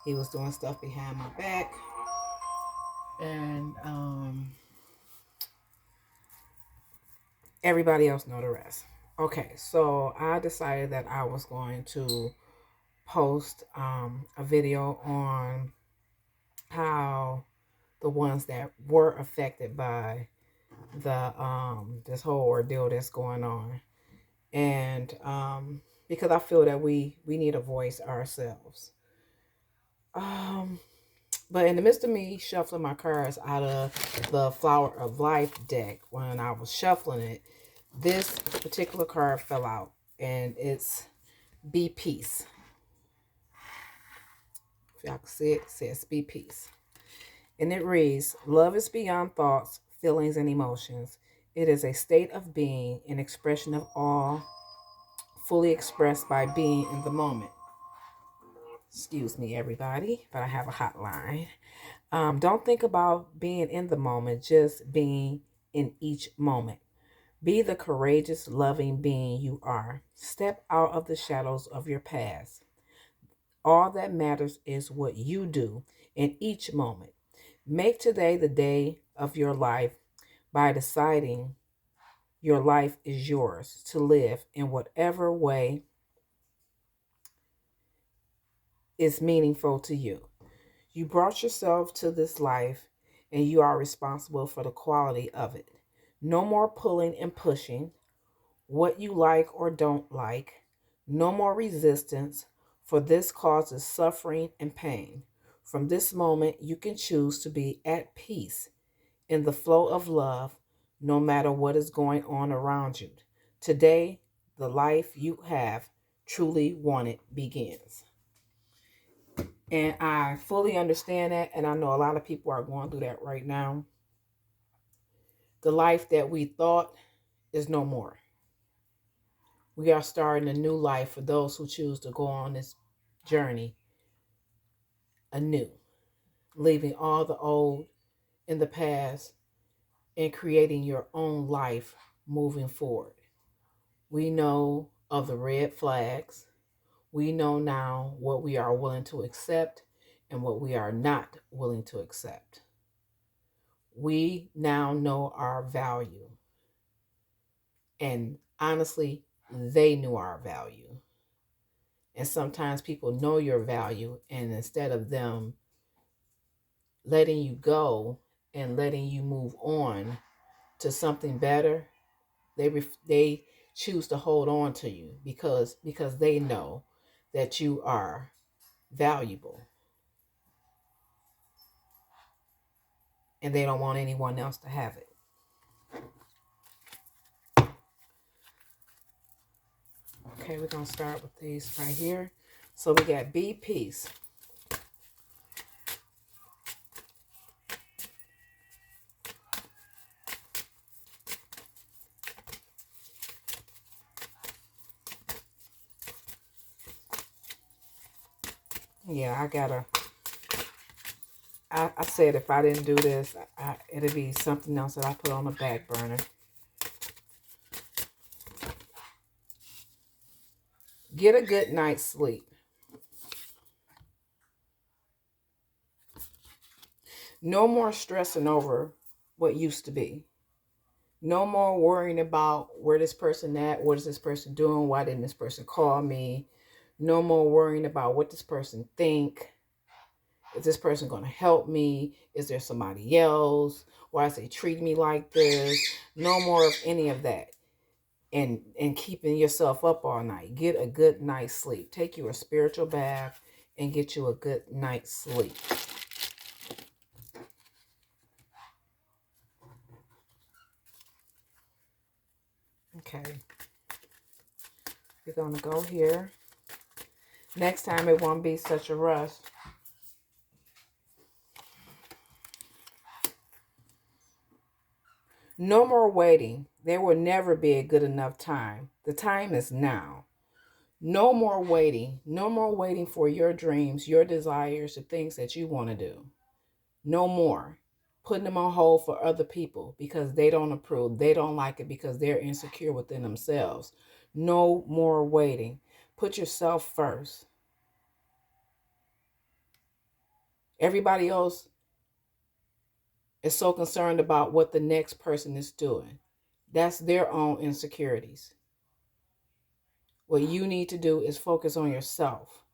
He was doing stuff behind my back. And everybody else know the rest. Okay, so I decided that I was going to post a video on how the ones that were affected by the this whole ordeal that's going on, and because I feel that we need a voice ourselves. Um, but in the midst of me shuffling my cards out of the Flower of Life deck, when I was shuffling it, this particular card fell out, and it's Be Peace. If y'all can see it, it says Be Peace. And it reads, love is beyond thoughts, feelings, and emotions. It is a state of being, an expression of all, fully expressed by being in the moment. Excuse me, everybody, but I have a hotline. Don't think about being in the moment, just being in each moment. Be the courageous, loving being you are. Step out of the shadows of your past. All that matters is what you do in each moment. Make today the day of your life by deciding your life is yours to live in whatever way is meaningful to you. You brought yourself to this life and you are responsible for the quality of it. No more pulling and pushing what you like or don't like. No more resistance, for this causes suffering and pain. From this moment, you can choose to be at peace in the flow of love, no matter what is going on around you. Today, the life you have truly wanted begins. And I fully understand that. And I know a lot of people are going through that right now. The life that we thought is no more. We are starting a new life for those who choose to go on this journey anew, leaving all the old in the past and creating your own life moving forward. We know of the red flags. We know now what we are willing to accept and what we are not willing to accept. We now know our value. And honestly, they knew our value. And sometimes people know your value, and instead of them letting you go and letting you move on to something better, they choose to hold on to you because they know that you are valuable and they don't want anyone else to have it. Okay, we're going to start with these right here. So we got Be Peace. Yeah, I said if I didn't do this, it'd be something else that I put on the back burner. Get a good night's sleep. No more stressing over what used to be. No more worrying about where this person at, what is this person doing, why didn't this person call me. No more worrying about what this person think. Is this person going to help me? Is there somebody else? Why is they treating me like this? No more of any of that. And keeping yourself up all night. Get a good night's sleep. Take you a spiritual bath and get you a good night's sleep. Okay. We're going to go here. Next time it won't be such a rush. No more waiting. There will never be a good enough time. The time is now. No more waiting. No more waiting for your dreams, your desires, the things that you want to do. No more putting them on hold for other people because they don't approve. They don't like it because they're insecure within themselves. No more waiting. Put yourself first. Everybody else is so concerned about what the next person is doing. That's their own insecurities. What you need to do is focus on yourself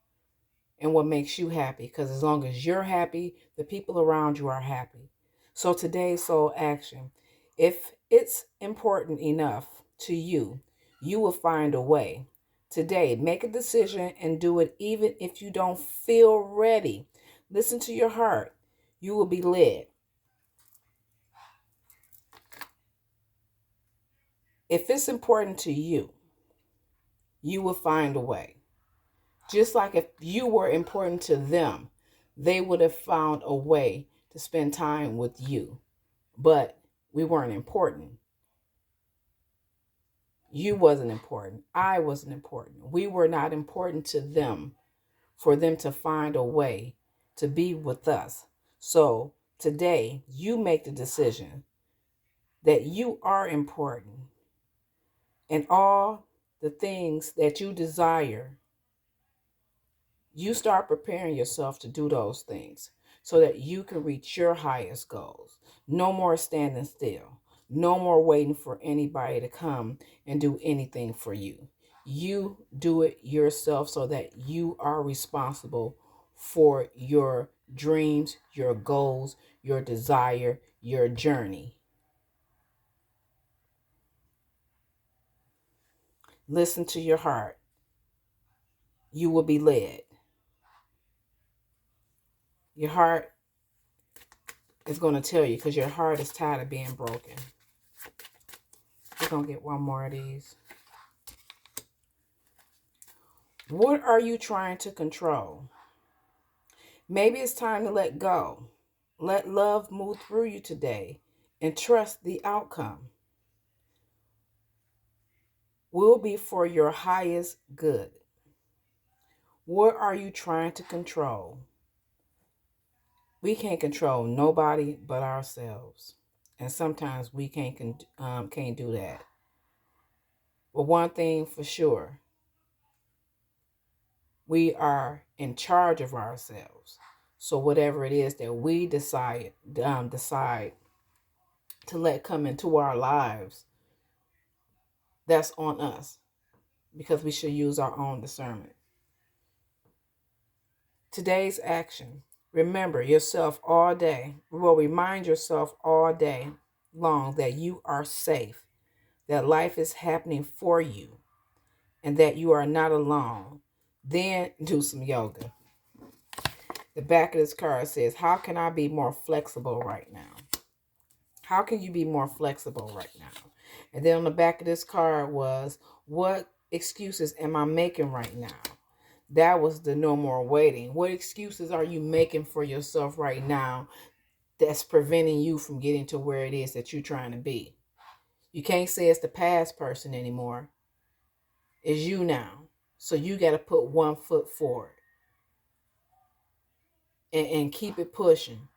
and what makes you happy. Because as long as you're happy, the people around you are happy. So today's soul action, if it's important enough to you, you will find a way. Today, make a decision and do it even if you don't feel ready. Listen to your heart. You will be led. If it's important to you, you will find a way. Just like if you were important to them, they would have found a way to spend time with you. But we weren't important. You wasn't important. I wasn't important. We were not important to them for them to find a way to be with us. So today, you make the decision that you are important and all the things that you desire, you start preparing yourself to do those things so that you can reach your highest goals. No more standing still. No more waiting for anybody to come and do anything for you. You do it yourself so that you are responsible for your dreams, your goals, your desire, your journey. Listen to your heart. You will be led. Your heart is going to tell you because your heart is tired of being broken. We're going to get one more of these. What are you trying to control? Maybe it's time to let go. Let love move through you today and trust the outcome will be for your highest good. What are you trying to control? We can't control nobody but ourselves. And sometimes we can't do that. But one thing for sure, we are in charge of ourselves. So whatever it is that we decide to let come into our lives, that's on us because we should use our own discernment. Today's action. Remember yourself all day. Well, remind yourself all day long that you are safe, that life is happening for you, and that you are not alone. Then do some yoga. The back of this card says, how can I be more flexible right now? How can you be more flexible right now? And then on the back of this card was, what excuses am I making right now? That was the no more waiting. What excuses are you making for yourself right now that's preventing you from getting to where it is that you're trying to be? You can't say it's the past person anymore. It's you now. So you got to put one foot forward and keep it pushing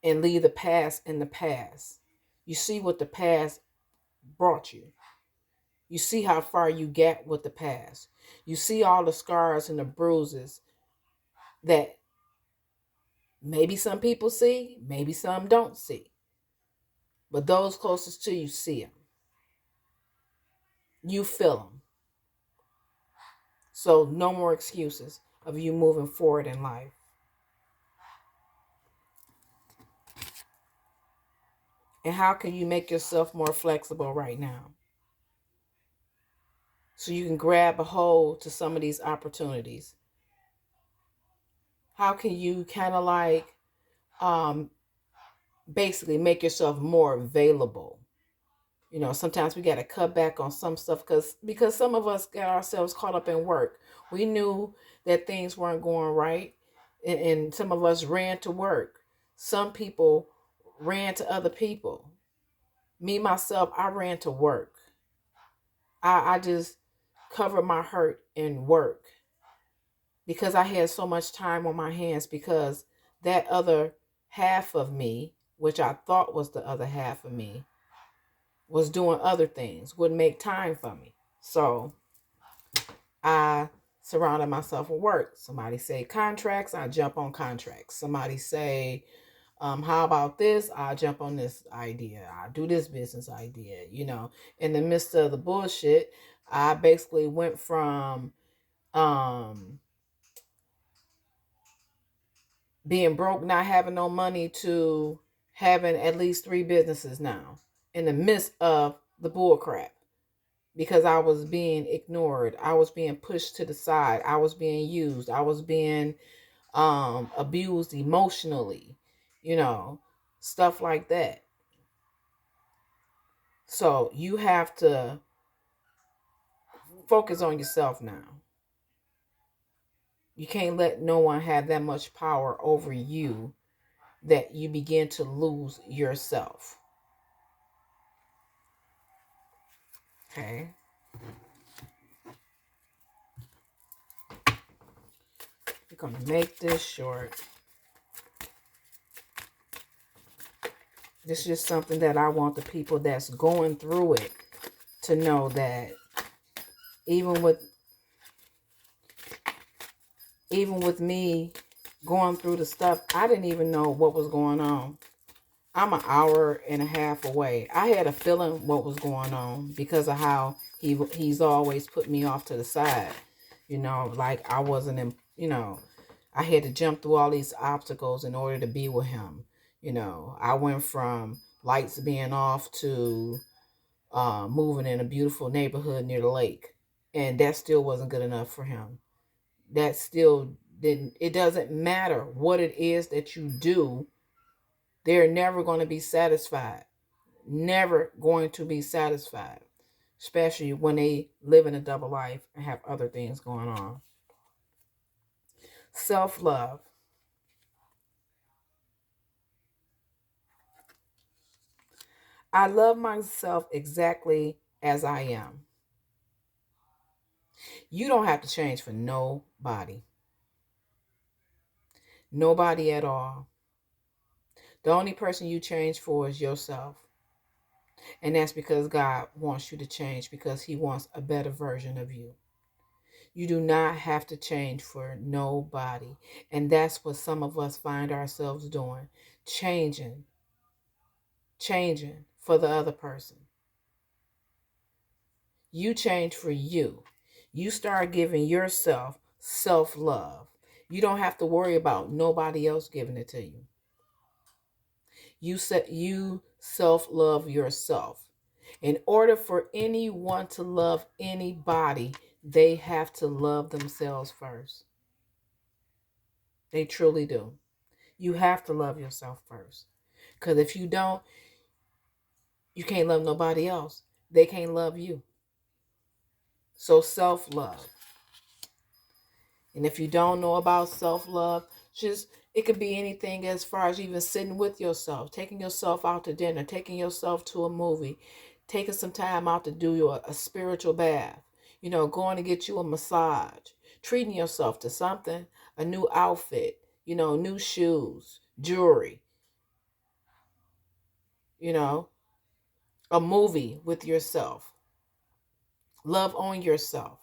and leave the past in the past. You see what the past brought you. You see how far you get with the past. You see all the scars and the bruises that maybe some people see, maybe some don't see. But those closest to you see them. You feel them. So no more excuses of you moving forward in life. And how can you make yourself more flexible right now? So you can grab a hold to some of these opportunities. How can you kind of like basically make yourself more available? You know, sometimes we got to cut back on some stuff because some of us got ourselves caught up in work. We knew that things weren't going right, and some of us ran to work. Some people ran to other people. Me, myself, I ran to work. I just covered my hurt in work because I had so much time on my hands because that other half of me, which I thought was the other half of me, was doing other things, wouldn't make time for me. So I surrounding myself with work. Somebody say contracts, I jump on contracts. Somebody say, how about this? I'll jump on this idea. I'll do this business idea. In the midst of the bullshit, I basically went from being broke, not having no money, to having at least 3 businesses now in the midst of the bull crap, because I was being ignored. I was being pushed to the side. I was being used. I was being abused emotionally, stuff like that. So you have to focus on yourself now. You can't let no one have that much power over you that you begin to lose yourself. Okay. We're going to make this short. This is just something that I want the people that's going through it to know, that even with me going through the stuff, I didn't even know what was going on. I'm an hour and a half away. I had a feeling what was going on because of how he's always put me off to the side. Like I wasn't in, I had to jump through all these obstacles in order to be with him. I went from lights being off to moving in a beautiful neighborhood near the lake. And that still wasn't good enough for him. That still didn't, it doesn't matter what it is that you do. They're never going to be satisfied. Never going to be satisfied. Especially when they live in a double life and have other things going on. Self-love. I love myself exactly as I am. You don't have to change for nobody. Nobody at all. The only person you change for is yourself. And that's because God wants you to change, because he wants a better version of you. You do not have to change for nobody. And that's what some of us find ourselves doing. Changing for the other person. You change for you. You start giving yourself self-love. You don't have to worry about nobody else giving it to you. You self-love yourself. In order for anyone to love anybody, they have to love themselves first. They truly do. You have to love yourself first. Because if you don't, you can't love nobody else. They can't love you. So self-love. And if you don't know about self-love, it could be anything, as far as even sitting with yourself, taking yourself out to dinner, taking yourself to a movie, taking some time out to do a spiritual bath, going to get you a massage, treating yourself to something, a new outfit, new shoes, jewelry, a movie with yourself. Love on yourself.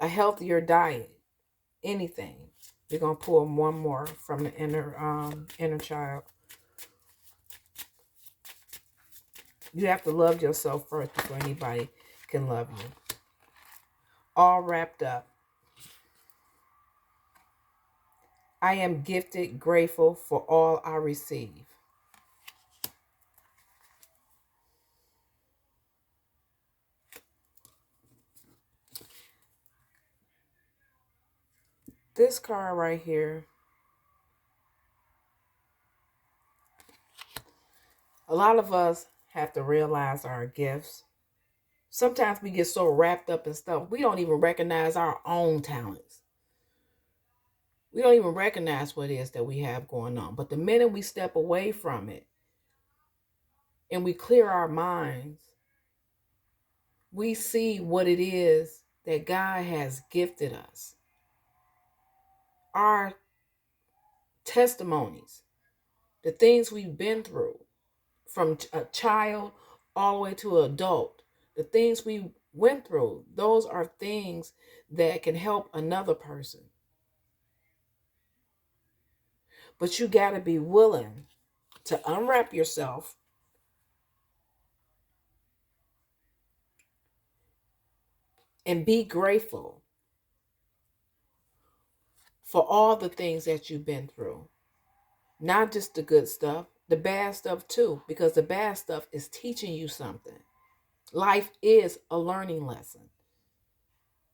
A healthier diet. Anything. We're going to pull one more from the inner child. You have to love yourself first before anybody can love you. All wrapped up. I am gifted, grateful for all I receive. This card right here, a lot of us have to realize our gifts. Sometimes we get so wrapped up in stuff, we don't even recognize our own talents. We don't even recognize what it is that we have going on. But the minute we step away from it and we clear our minds, we see what it is that God has gifted us. Our testimonies, the things we've been through, from a child all the way to an adult, the things we went through. Those are things that can help another person. But you got to be willing to unwrap yourself and be grateful for all the things that you've been through. Not just the good stuff, the bad stuff too, because the bad stuff is teaching you something. Life is a learning lesson.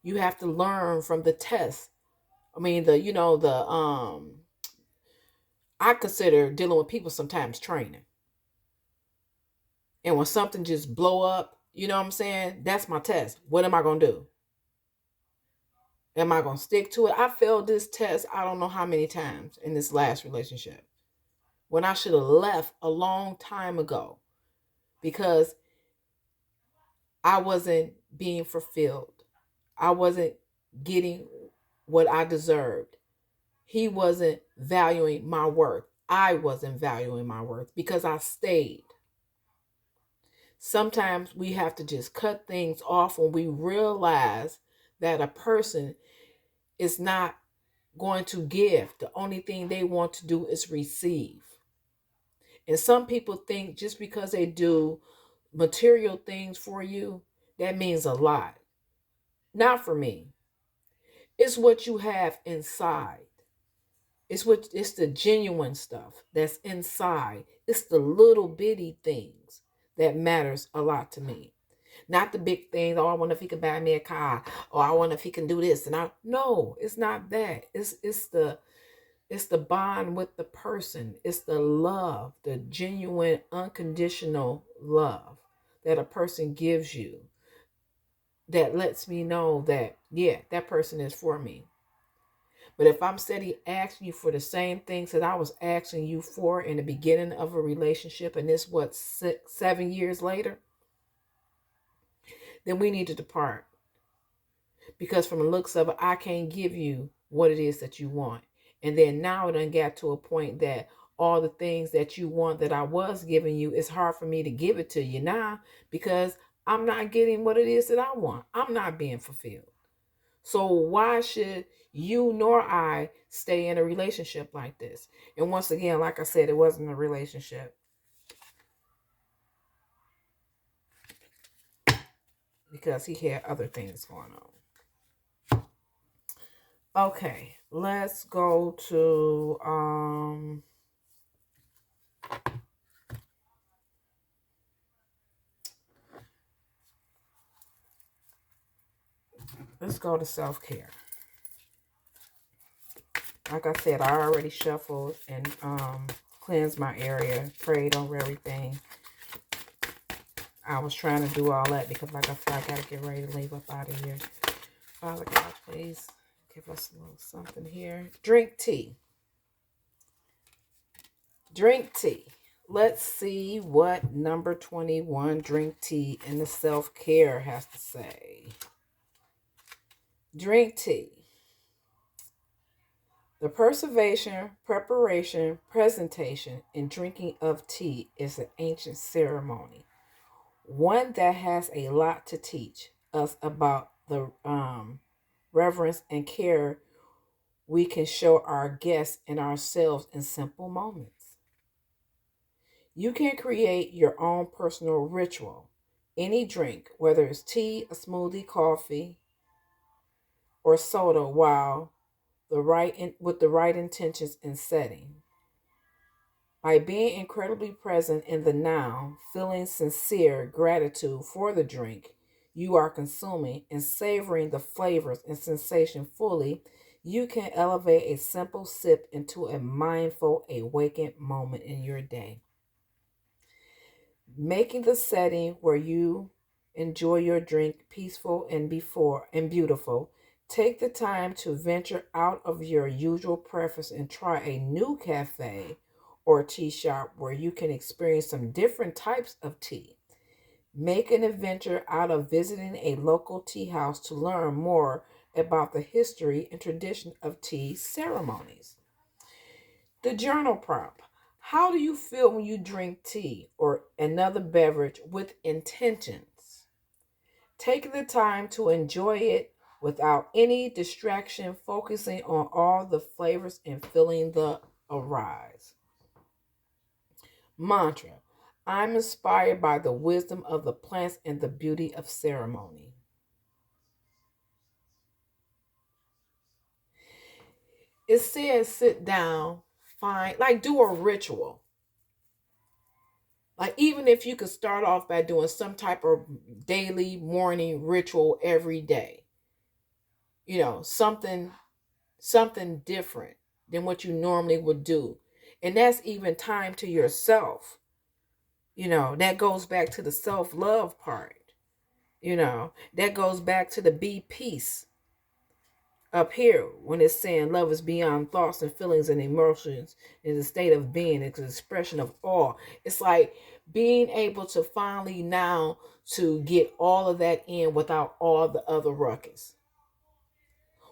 You have to learn from the test. I mean, I consider dealing with people sometimes training. And when something just blow up, you know what I'm saying? That's my test. What am I going to do? Am I going to stick to it? I failed this test I don't know how many times in this last relationship when I should have left a long time ago because I wasn't being fulfilled. I wasn't getting what I deserved. He wasn't valuing my worth. I wasn't valuing my worth because I stayed. Sometimes we have to just cut things off when we realize that a person is not going to give. The only thing they want to do is receive. And some people think just because they do material things for you, that means a lot. Not for me. It's what you have inside. It's the genuine stuff that's inside. It's the little bitty things that matters a lot to me. Not the big things. Oh, I wonder if he can buy me a car. Or I wonder if he can do this. And I no, it's not that. It's the bond with the person. It's the love, the genuine, unconditional love that a person gives you that lets me know that, yeah, that person is for me. But if I'm steady asking you for the same things that I was asking you for in the beginning of a relationship, and it's 7 years later, then we need to depart. Because from the looks of it, I can't give you what it is that you want. And then now it done got to a point that all the things that you want that I was giving you, it's hard for me to give it to you now because I'm not getting what it is that I want. I'm not being fulfilled. So why should you nor I stay in a relationship like this? And once again, like I said, it wasn't a relationship because he had other things going on. Okay, let's go to let's go to self-care. Like I said, I already shuffled and cleansed my area, prayed over everything. I was trying to do all that because, like I said, I got to get ready to leave up out of here. Father God, please give us a little something here. Drink tea. Drink tea. Let's see what number 21, drink tea, in the self-care has to say. Drink tea. The preparation, presentation, and drinking of tea is an ancient ceremony, one that has a lot to teach us about the reverence and care we can show our guests and ourselves in simple moments. You can create your own personal ritual. Any drink, whether it's tea, a smoothie, coffee, or soda, with the right intentions and setting. By being incredibly present in the now, feeling sincere gratitude for the drink you are consuming and savoring the flavors and sensation fully, you can elevate a simple sip into a mindful, awakened moment in your day. Making the setting where you enjoy your drink peaceful and beautiful. Take the time to venture out of your usual preference and try a new cafe or tea shop where you can experience some different types of tea. Make an adventure out of visiting a local tea house to learn more about the history and tradition of tea ceremonies. The journal prompt. How do you feel when you drink tea or another beverage with intentions? Taking the time to enjoy it without any distraction, focusing on all the flavors and feeling the arise. Mantra. I'm inspired by the wisdom of the plants and the beauty of ceremony. It says sit down, find, like do a ritual. Like even if you could start off by doing some type of daily morning ritual every day. You know, something different than what you normally would do. And that's even time to yourself. You know, that goes back to the self-love part. You know, that goes back to the be peace up here when it's saying love is beyond thoughts and feelings and emotions, is a state of being, it's an expression of awe. It's like being able to finally now to get all of that in without all the other ruckus.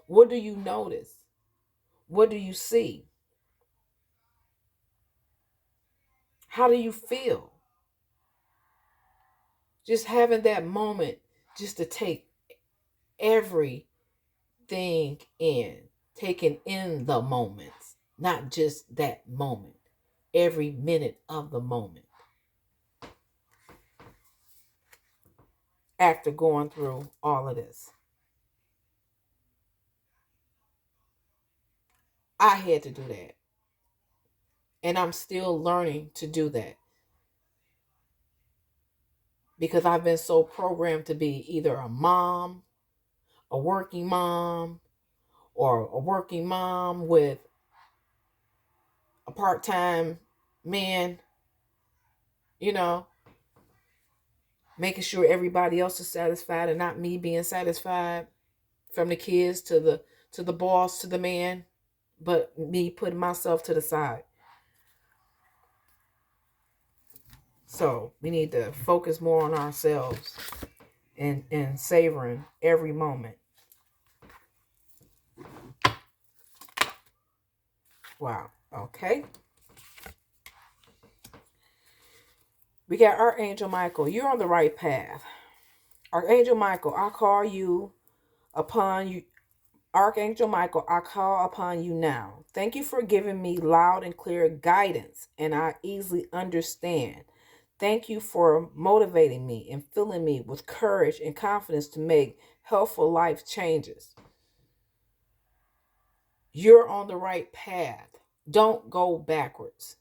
What do you notice? What do you see? How do you feel? Just having that moment just to take everything in, taking in the moments, not just that moment, every minute of the moment. After going through all of this, I had to do that. And I'm still learning to do that because I've been so programmed to be either a mom, a working mom, or a working mom with a part-time man, you know, making sure everybody else is satisfied and not me being satisfied, from the kids to the boss to the man, but me putting myself to the side. So we need to focus more on ourselves and savoring every moment. Wow. Okay. We got Archangel Michael. You're on the right path. Archangel Michael, I call you upon you. Archangel Michael, I call upon you now. Thank you for giving me loud and clear guidance, and I easily understand. Thank you for motivating me and filling me with courage and confidence to make helpful life changes. You're on the right path. Don't go backwards.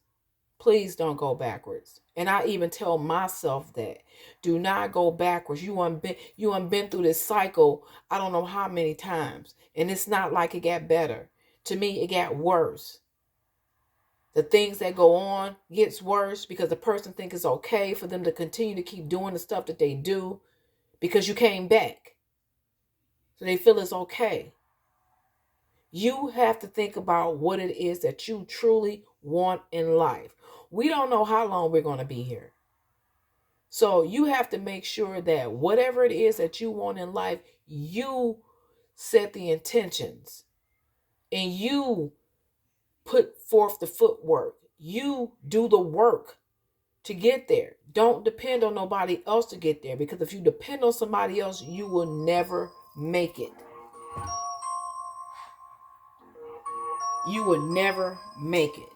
Please don't go backwards. And I even tell myself that. Do not go backwards. You been through this cycle I don't know how many times. And it's not like it got better. To me, it got worse. The things that go on gets worse because the person thinks it's okay for them to continue to keep doing the stuff that they do because you came back. So they feel it's okay. You have to think about what it is that you truly want in life. We don't know how long we're going to be here. So you have to make sure that whatever it is that you want in life, you set the intentions and you put forth the footwork. You do the work to get there. Don't depend on nobody else to get there, because if you depend on somebody else, you will never make it. You will never make it.